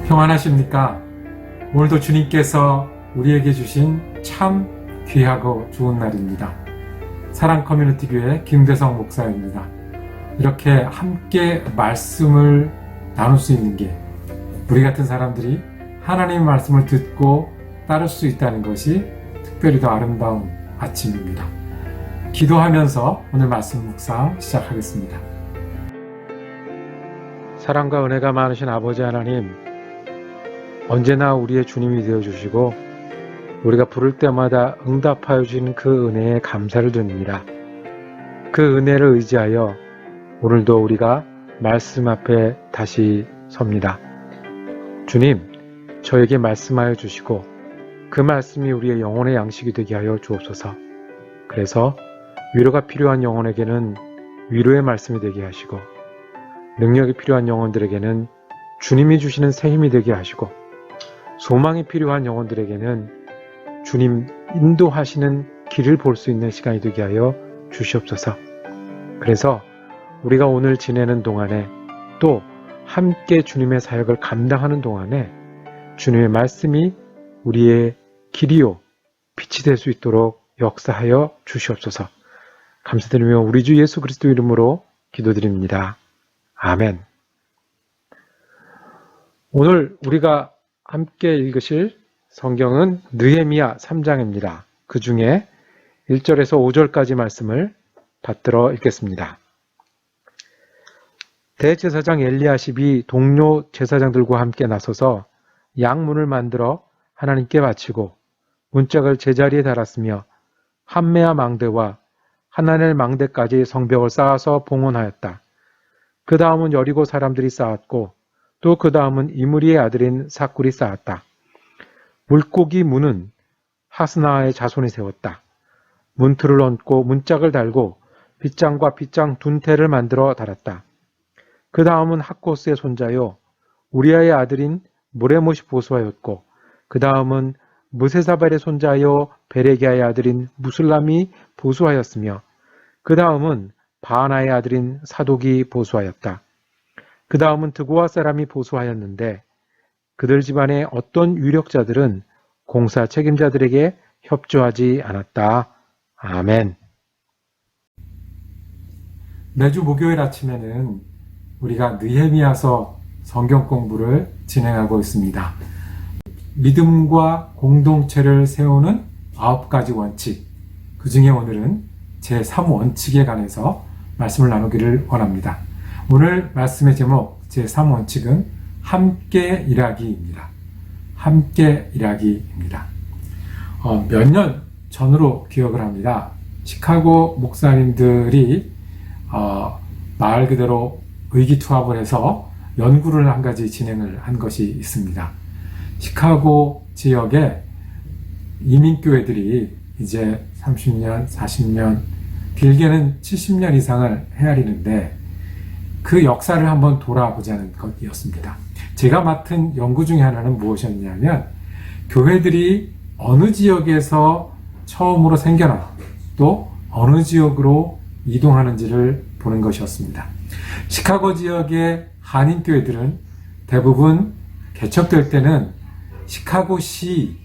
평안하십니까? 오늘도 주님께서 우리에게 주신 참 귀하고 좋은 날입니다. 사랑 커뮤니티 교회 김대성 목사입니다. 이렇게 함께 말씀을 나눌 수 있는 게 우리 같은 사람들이 하나님의 말씀을 듣고 따를 수 있다는 것이 특별히 더 아름다운 아침입니다. 기도하면서 오늘 말씀 묵상 시작하겠습니다. 사랑과 은혜가 많으신 아버지 하나님, 언제나 우리의 주님이 되어주시고 우리가 부를 때마다 응답하여 주시는 그 은혜에 감사를 드립니다. 그 은혜를 의지하여 오늘도 우리가 말씀 앞에 다시 섭니다. 주님, 저에게 말씀하여 주시고 그 말씀이 우리의 영혼의 양식이 되게 하여 주옵소서. 그래서 위로가 필요한 영혼에게는 위로의 말씀이 되게 하시고, 능력이 필요한 영혼들에게는 주님이 주시는 새 힘이 되게 하시고, 소망이 필요한 영혼들에게는 주님 인도하시는 길을 볼 수 있는 시간이 되게 하여 주시옵소서. 그래서 우리가 오늘 지내는 동안에 또 함께 주님의 사역을 감당하는 동안에 주님의 말씀이 우리의 길이요 빛이 될 수 있도록 역사하여 주시옵소서. 감사드리며 우리 주 예수 그리스도 이름으로 기도드립니다. 아멘. 오늘 우리가 함께 읽으실 성경은 느헤미야 3장입니다. 그 중에 1절에서 5절까지 말씀을 받들어 읽겠습니다. 대제사장 엘리야십이 동료 제사장들과 함께 나서서 양문을 만들어 하나님께 바치고 문짝을 제자리에 달았으며 함메아 망대와 하나넬 망대까지 성벽을 쌓아서 봉헌하였다. 그 다음은 여리고 사람들이 쌓았고 또 그 다음은 이므리의 아들인 삭굴이 쌓았다. 물고기 문은 하스나의 자손이 세웠다. 문틀을 얹고 문짝을 달고 빗장과 빗장 둔태를 만들어 달았다. 그 다음은 학코스의 손자요 우리아의 아들인 무레못이 보수하였고 그 다음은 무세사발의 손자요 베레기아의 아들인 무술람이 보수하였으며 그 다음은 바하나의 아들인 사독이 보수하였다. 그 다음은 드고아 사람이 보수하였는데 그들 집안의 어떤 유력자들은 공사 책임자들에게 협조하지 않았다. 아멘. 매주 목요일 아침에는 우리가 느헤미야서 성경 공부를 진행하고 있습니다. 믿음과 공동체를 세우는 9가지 원칙, 그 중에 오늘은 제3원칙에 관해서 말씀을 나누기를 원합니다. 오늘 말씀의 제목 제3원칙은 함께 일하기입니다. 함께 일하기입니다. 몇 년 전으로 기억을 합니다. 시카고 목사님들이 말 그대로 의기투합을 해서 연구를 한 가지 진행을 한 것이 있습니다. 시카고 지역에 이민교회들이 이제 30년, 40년, 길게는 70년 이상을 헤아리는데 그 역사를 한번 돌아보자는 것이었습니다. 제가 맡은 연구 중에 하나는 무엇이었냐면 교회들이 어느 지역에서 처음으로 생겨나 또 어느 지역으로 이동하는지를 보는 것이었습니다. 시카고 지역의 한인교회들은 대부분 개척될 때는 시카고시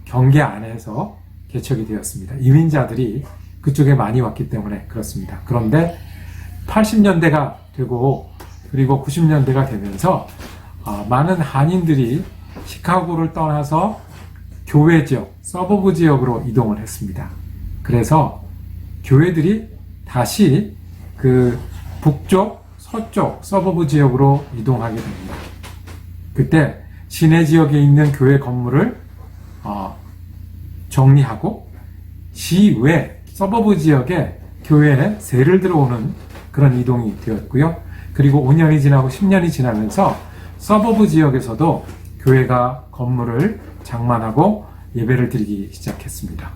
경계 안에서 개척이 되었습니다. 이민자들이 그쪽에 많이 왔기 때문에 그렇습니다. 그런데 80년대가 되고 그리고 90년대가 되면서 많은 한인들이 시카고를 떠나서 교외 지역, 서버브 지역으로 이동을 했습니다. 그래서 교회들이 다시 그 북쪽, 서쪽, 서버브 지역으로 이동하게 됩니다. 그때 시내 지역에 있는 교회 건물을 정리하고 시외, 서버브 지역에 교회에 세를 들어오는 그런 이동이 되었고요. 그리고 5년이 지나고 10년이 지나면서 서버브 지역에서도 교회가 건물을 장만하고 예배를 드리기 시작했습니다.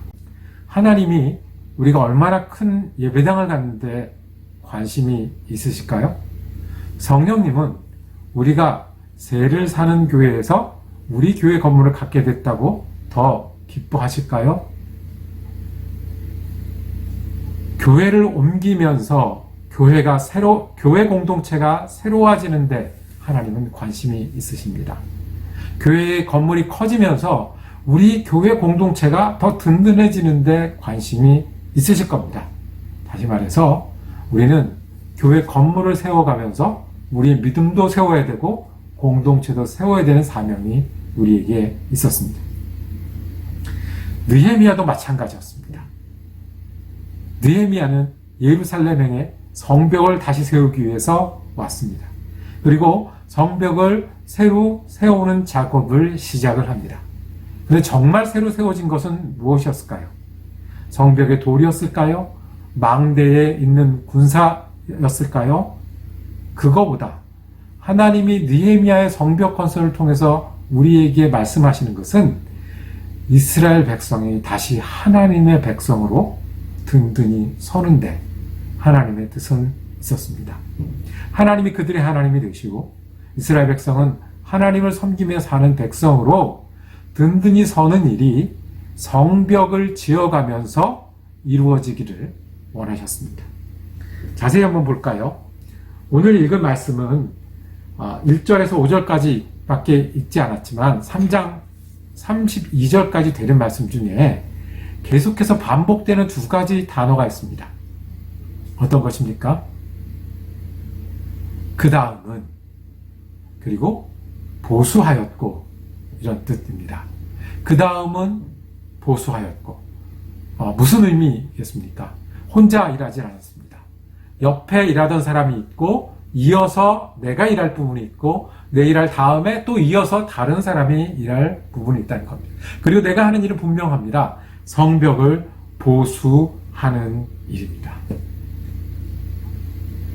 하나님이 우리가 얼마나 큰 예배당을 갖는데 관심이 있으실까요? 성령님은 우리가 세를 사는 교회에서 우리 교회 건물을 갖게 됐다고 더 기뻐하실까요? 교회를 옮기면서 교회 공동체가 새로워지는데 하나님은 관심이 있으십니다. 교회의 건물이 커지면서 우리 교회 공동체가 더 든든해지는데 관심이 있으실 겁니다. 다시 말해서 우리는 교회 건물을 세워가면서 우리의 믿음도 세워야 되고 공동체도 세워야 되는 사명이 우리에게 있었습니다. 느헤미야도 마찬가지였습니다. 느헤미야는 예루살렘에 성벽을 다시 세우기 위해서 왔습니다. 그리고 성벽을 새로 세우는 작업을 시작을 합니다. 그런데 정말 새로 세워진 것은 무엇이었을까요? 성벽의 돌이었을까요? 망대에 있는 군사였을까요? 그거보다 하나님이 느헤미야의 성벽 건설을 통해서 우리에게 말씀하시는 것은 이스라엘 백성이 다시 하나님의 백성으로 든든히 서는데 하나님의 뜻은 있었습니다. 하나님이 그들의 하나님이 되시고 이스라엘 백성은 하나님을 섬기며 사는 백성으로 든든히 서는 일이 성벽을 지어가면서 이루어지기를 원하셨습니다. 자세히 한번 볼까요? 오늘 읽은 말씀은 1절에서 5절까지 밖에 읽지 않았지만 3장 32절까지 되는 말씀 중에 계속해서 반복되는 두 가지 단어가 있습니다. 어떤 것입니까? 그 다음은, 그리고 보수하였고, 이런 뜻입니다. 그 다음은 보수하였고, 무슨 의미겠습니까? 혼자 일하지 않았습니다. 옆에 일하던 사람이 있고, 이어서 내가 일할 부분이 있고, 내 일할 다음에 또 이어서 다른 사람이 일할 부분이 있다는 겁니다. 그리고 내가 하는 일은 분명합니다. 성벽을 보수하는 일입니다.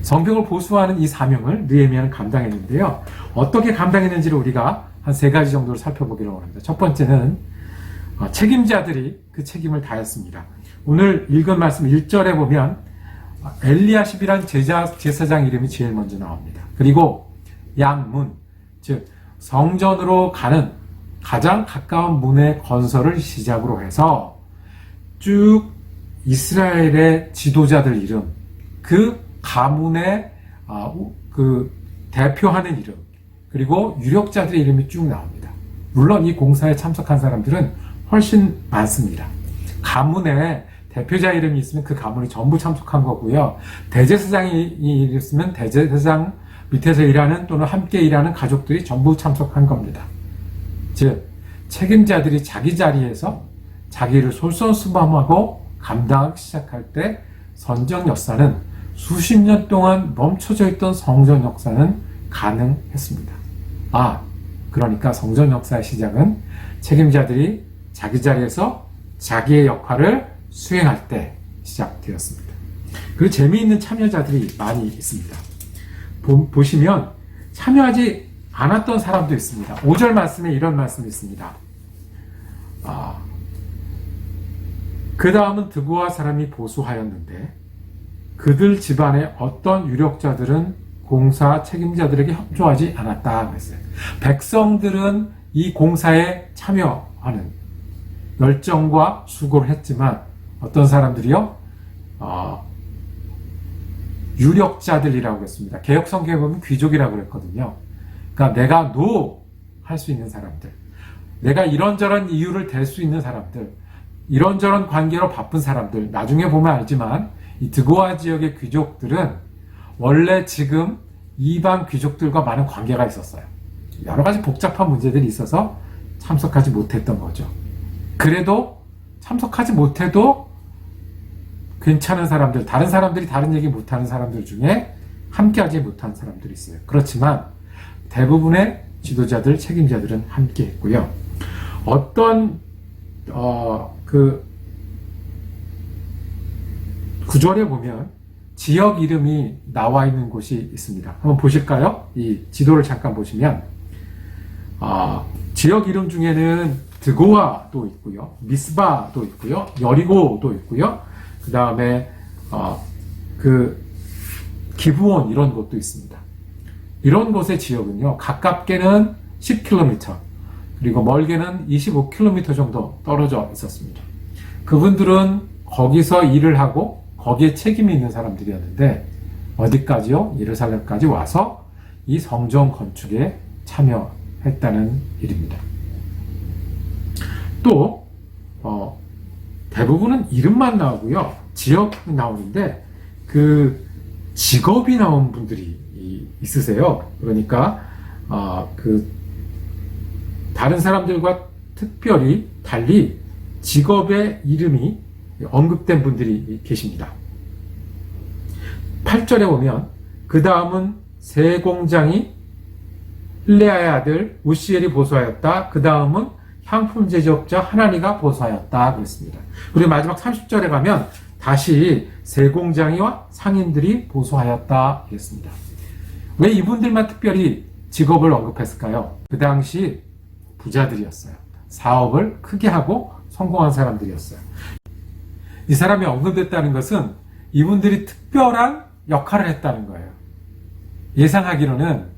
성벽을 보수하는 이 사명을 느헤미야는 감당했는데요. 어떻게 감당했는지를 우리가 한 세 가지 정도를 살펴보기로 합니다. 첫 번째는 책임자들이 그 책임을 다했습니다. 오늘 읽은 말씀 1절에 보면 엘리야십이란 제사장 이름이 제일 먼저 나옵니다. 그리고 양문, 즉 성전으로 가는 가장 가까운 문의 건설을 시작으로 해서 쭉 이스라엘의 지도자들 이름, 그 가문의 그 대표하는 이름, 그리고 유력자들의 이름이 쭉 나옵니다. 물론 이 공사에 참석한 사람들은 훨씬 많습니다. 가문에 대표자 이름이 있으면 그 가문이 전부 참석한 거고요. 대제사장이 있으면 대제사장 밑에서 일하는 또는 함께 일하는 가족들이 전부 참석한 겁니다. 즉 책임자들이 자기 자리에서 자기를 솔선수범하고 감당하기 시작할 때 선정 역사는 수십 년 동안 멈춰져 있던 성전 역사는 가능했습니다. 그러니까 성전 역사의 시작은 책임자들이 자기 자리에서 자기의 역할을 수행할 때 시작되었습니다. 그리고 재미있는 참여자들이 많이 있습니다. 보시면 참여하지 않았던 사람도 있습니다. 5절 말씀에 이런 말씀이 있습니다. 그 다음은 드고아 사람이 보수하였는데 그들 집안의 어떤 유력자들은 공사 책임자들에게 협조하지 않았다 그랬어요. 백성들은 이 공사에 참여하는 열정과 수고를 했지만 어떤 사람들이요? 유력자들이라고 했습니다. 개혁 성경에 보면 귀족이라고 그랬거든요. 그러니까 내가 할 수 있는 사람들, 내가 이런저런 이유를 댈 수 있는 사람들, 이런저런 관계로 바쁜 사람들, 나중에 보면 알지만 이 드고아 지역의 귀족들은 원래 지금 이방 귀족들과 많은 관계가 있었어요. 여러 가지 복잡한 문제들이 있어서 참석하지 못했던 거죠. 그래도 참석하지 못해도 괜찮은 사람들, 다른 사람들이 다른 얘기 못하는 사람들 중에 함께하지 못한 사람들이 있어요. 그렇지만 대부분의 지도자들, 책임자들은 함께 했고요. 어떤 구절에 보면 지역 이름이 나와 있는 곳이 있습니다. 한번 보실까요? 이 지도를 잠깐 보시면 지역 이름 중에는 드고아도 있고요, 미스바도 있고요, 여리고도 있고요, 그 다음에 기브온 이런 곳도 있습니다. 이런 곳의 지역은요, 가깝게는 10km, 그리고 멀게는 25km 정도 떨어져 있었습니다. 그분들은 거기서 일을 하고 거기에 책임이 있는 사람들이었는데 어디까지요? 예루살렘까지 와서 이 성전 건축에 참여했습니다. 참여했다는 일입니다. 또 대부분은 이름만 나오고요, 지역이 나오는데 그 직업이 나온 분들이 있으세요. 그러니까 그 다른 사람들과 특별히 달리 직업의 이름이 언급된 분들이 계십니다. 8절에 보면 그 다음은 세 공장이 힐레아의 아들 우시엘이 보수하였다. 그 다음은 향품 제조업자 하나니가 보수하였다 그랬습니다. 그리고 마지막 30절에 가면 다시 세 공장이와 상인들이 보수하였다 그랬습니다. 왜 이분들만 특별히 직업을 언급했을까요? 그 당시 부자들이었어요. 사업을 크게 하고 성공한 사람들이었어요. 이 사람이 언급됐다는 것은 이분들이 특별한 역할을 했다는 거예요. 예상하기로는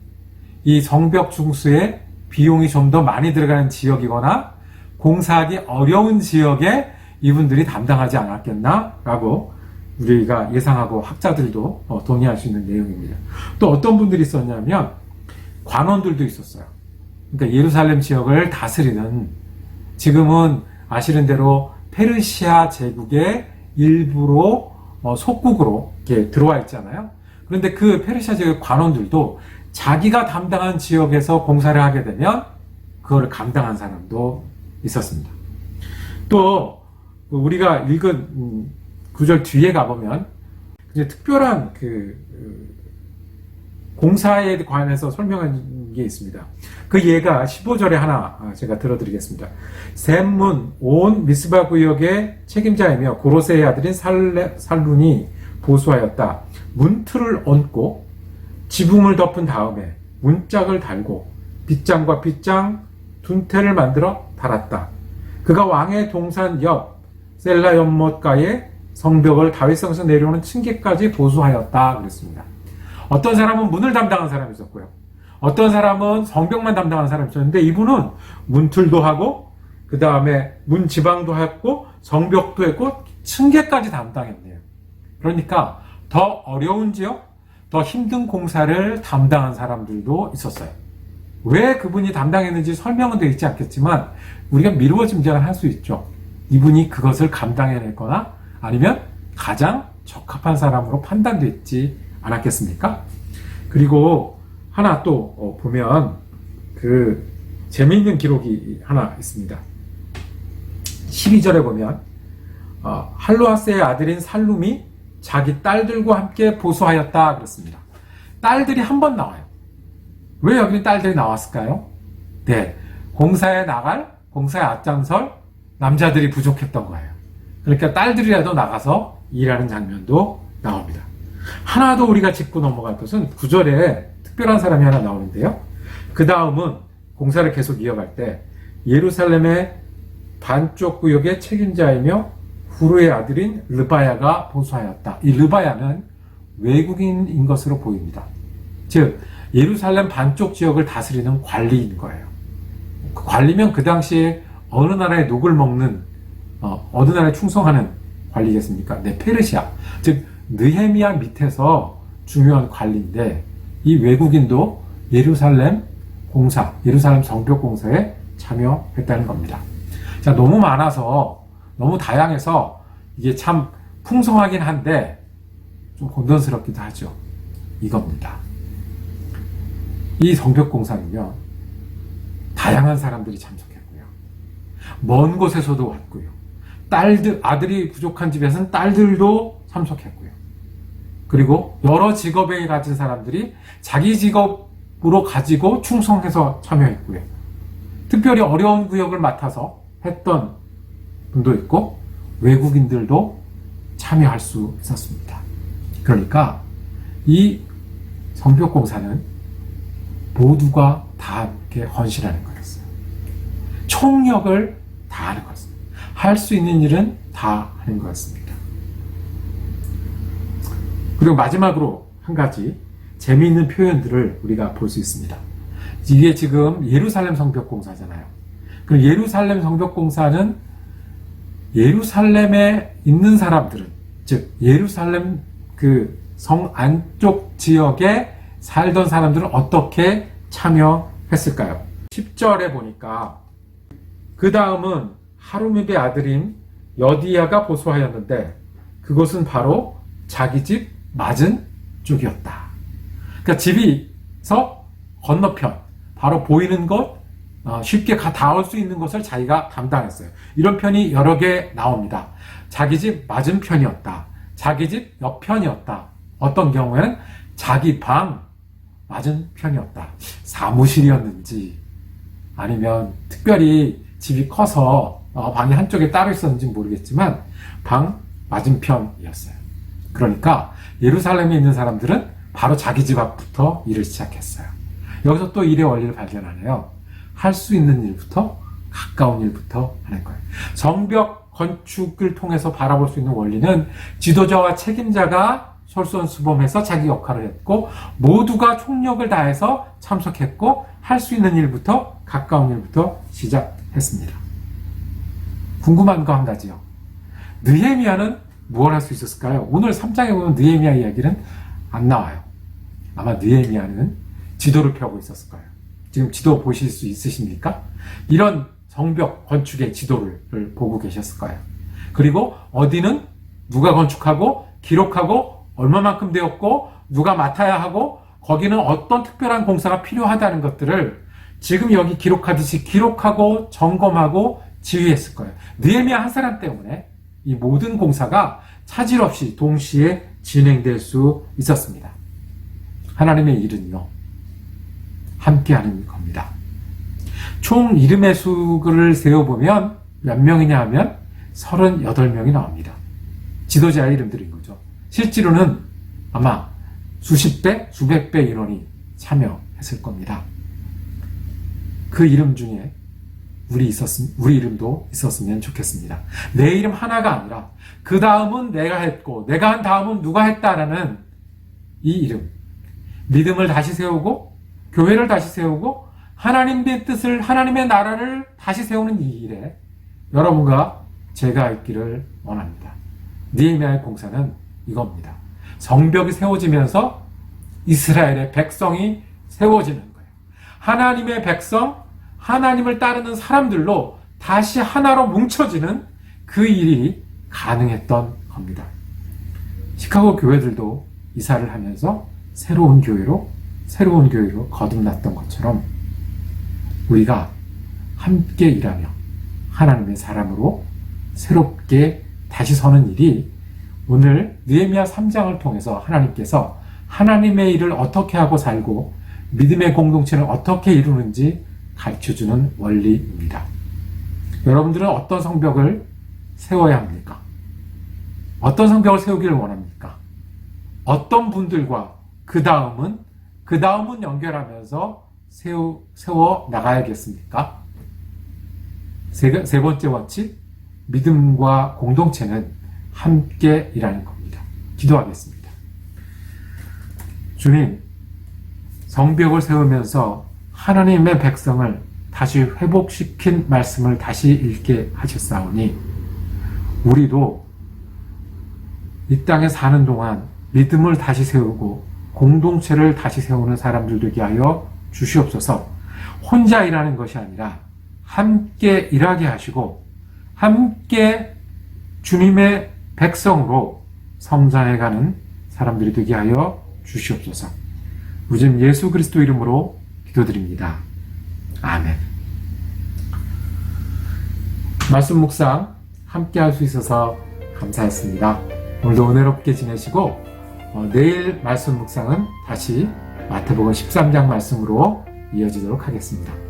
이 성벽 중수에 비용이 좀 더 많이 들어가는 지역이거나 공사하기 어려운 지역에 이분들이 담당하지 않았겠나 라고 우리가 예상하고 학자들도 동의할 수 있는 내용입니다. 또 어떤 분들이 있었냐면 관원들도 있었어요. 그러니까 예루살렘 지역을 다스리는, 지금은 아시는 대로 페르시아 제국의 일부로 속국으로 이렇게 들어와 있잖아요. 그런데 그 페르시아 제국 관원들도 자기가 담당한 지역에서 공사를 하게 되면 그걸 감당한 사람도 있었습니다. 또 우리가 읽은 구절 뒤에 가보면 특별한 공사에 관해서 설명한 게 있습니다. 그 예가 15절에 하나 제가 들어드리겠습니다. 셈문 온 미스바 구역의 책임자이며 고로세의 아들인 살룬이 보수하였다. 문틀을 얹고 지붕을 덮은 다음에 문짝을 달고 빗장과 빗장 둔태를 만들어 달았다. 그가 왕의 동산 옆 셀라 연못가에 성벽을 다윗성에서 내려오는 층계까지 보수하였다 그랬습니다. 어떤 사람은 문을 담당한 사람이 있었고요. 어떤 사람은 성벽만 담당한 사람이 있었는데 이분은 문틀도 하고 그 다음에 문 지방도 했고 성벽도 했고 층계까지 담당했네요. 그러니까 더 어려운 지역, 더 힘든 공사를 담당한 사람들도 있었어요. 왜 그분이 담당했는지 설명은 되어 있지 않겠지만 우리가 미루어 짐작을 할 수 있죠. 이분이 그것을 감당해냈거나 아니면 가장 적합한 사람으로 판단됐지 않았겠습니까? 그리고 하나 또 보면 재미있는 기록이 하나 있습니다. 12절에 보면 할로아스의 아들인 살룸이 자기 딸들과 함께 보수하였다 그랬습니다. 딸들이 한 번 나와요. 왜 여기는 딸들이 나왔을까요? 네, 공사에 앞장설 남자들이 부족했던 거예요. 그러니까 딸들이라도 나가서 일하는 장면도 나옵니다. 하나 더 우리가 짚고 넘어갈 것은 9절에 특별한 사람이 하나 나오는데요. 그 다음은 공사를 계속 이어갈 때 예루살렘의 반쪽 구역의 책임자이며 후르의 아들인 르바야가 보수하였다. 이 르바야는 외국인인 것으로 보입니다. 즉 예루살렘 반쪽 지역을 다스리는 관리인 거예요. 그 관리면 그 당시에 어느 나라의 녹을 먹는 어느 나라에 충성하는 관리겠습니까? 네, 페르시아. 즉 느헤미야 밑에서 중요한 관리인데 이 외국인도 예루살렘 성벽 공사에 참여했다는 겁니다. 자, 너무 많아서 너무 다양해서 이게 참 풍성하긴 한데 좀 혼돈스럽기도 하죠. 이겁니다. 이 성벽 공사는요, 다양한 사람들이 참석했고요. 먼 곳에서도 왔고요. 아들이 부족한 집에서는 딸들도 참석했고요. 그리고 여러 직업에 가진 사람들이 자기 직업으로 가지고 충성해서 참여했고요. 특별히 어려운 구역을 맡아서 했던 분도 있고 외국인들도 참여할 수 있었습니다. 그러니까 이 성벽공사는 모두가 다 함께 헌신하는 거였어요. 총력을 다하는 거였습니다. 할 수 있는 일은 다 하는 거였습니다. 그리고 마지막으로 한 가지 재미있는 표현들을 우리가 볼 수 있습니다. 이게 지금 예루살렘 성벽공사잖아요. 그럼 예루살렘 성벽공사는 예루살렘에 있는 사람들은, 즉 예루살렘 그 성 안쪽 지역에 살던 사람들은 어떻게 참여했을까요? 10절에 보니까 그 다음은 하루밉의 아들인 여디야가 보소하였는데 그곳은 바로 자기 집 맞은 쪽이었다. 그러니까 집에서 건너편, 바로 보이는 것, 쉽게 닿을 수 있는 것을 자기가 담당했어요. 이런 편이 여러 개 나옵니다. 자기 집 맞은 편이었다. 자기 집 옆편이었다. 어떤 경우에는 자기 방 맞은 편이었다. 사무실이었는지 아니면 특별히 집이 커서 방이 한쪽에 따로 있었는지 모르겠지만 방 맞은편이었어요. 그러니까 예루살렘에 있는 사람들은 바로 자기 집 앞부터 일을 시작했어요. 여기서 또 일의 원리를 발견하네요. 할 수 있는 일부터 가까운 일부터 하는 거예요. 성벽 건축을 통해서 바라볼 수 있는 원리는 지도자와 책임자가 솔선수범해서 자기 역할을 했고 모두가 총력을 다해서 참석했고 할 수 있는 일부터 가까운 일부터 시작했습니다. 궁금한 거 한 가지요. 느헤미야는 무엇을 할 수 있었을까요? 오늘 3장에 보면 느헤미야 이야기는 안 나와요. 아마 느헤미야는 지도를 펴고 있었을 거예요. 지금 지도 보실 수 있으십니까? 이런 성벽 건축의 지도를 보고 계셨을 거예요. 그리고 어디는 누가 건축하고 기록하고 얼마만큼 되었고 누가 맡아야 하고 거기는 어떤 특별한 공사가 필요하다는 것들을 지금 여기 기록하듯이 기록하고 점검하고 지휘했을 거예요. 느헤미야 한 사람 때문에 이 모든 공사가 차질 없이 동시에 진행될 수 있었습니다. 하나님의 일은요, 함께하는 겁니다. 총 이름의 수를 세어보면 몇 명이냐 하면 38명이 나옵니다. 지도자의 이름들인 거죠. 실제로는 아마 수십 배, 수백 배 인원이 참여했을 겁니다. 그 이름 중에 우리 이름도 있었으면 좋겠습니다. 내 이름 하나가 아니라 그 다음은 내가 했고 내가 한 다음은 누가 했다라는 이 이름, 믿음을 다시 세우고 교회를 다시 세우고 하나님의 뜻을, 하나님의 나라를 다시 세우는 이 일에 여러분과 제가 있기를 원합니다. 느헤미야의 공사는 이겁니다. 성벽이 세워지면서 이스라엘의 백성이 세워지는 거예요. 하나님의 백성, 하나님을 따르는 사람들로 다시 하나로 뭉쳐지는 그 일이 가능했던 겁니다. 시카고 교회들도 이사를 하면서 새로운 교회로 거듭났던 것처럼 우리가 함께 일하며 하나님의 사람으로 새롭게 다시 서는 일이 오늘 느헤미야 3장을 통해서 하나님께서 하나님의 일을 어떻게 하고 살고 믿음의 공동체를 어떻게 이루는지 가르쳐주는 원리입니다. 여러분들은 어떤 성벽을 세워야 합니까? 어떤 성벽을 세우기를 원합니까? 어떤 분들과 그 다음은 연결하면서 세워 나가야겠습니까? 세 번째 원칙, 믿음과 공동체는 함께 일하는 겁니다. 기도하겠습니다. 주님, 성벽을 세우면서 하나님의 백성을 다시 회복시킨 말씀을 다시 읽게 하셨사오니 우리도 이 땅에 사는 동안 믿음을 다시 세우고 공동체를 다시 세우는 사람들 되게 하여 주시옵소서. 혼자 일하는 것이 아니라 함께 일하게 하시고 함께 주님의 백성으로 성장해가는 사람들이 되게 하여 주시옵소서. 우리 주 예수 그리스도 이름으로 기도드립니다. 아멘. 말씀 묵상 함께 할 수 있어서 감사했습니다. 오늘도 은혜롭게 지내시고 내일 말씀 묵상은 다시 마태복음 13장 말씀으로 이어지도록 하겠습니다.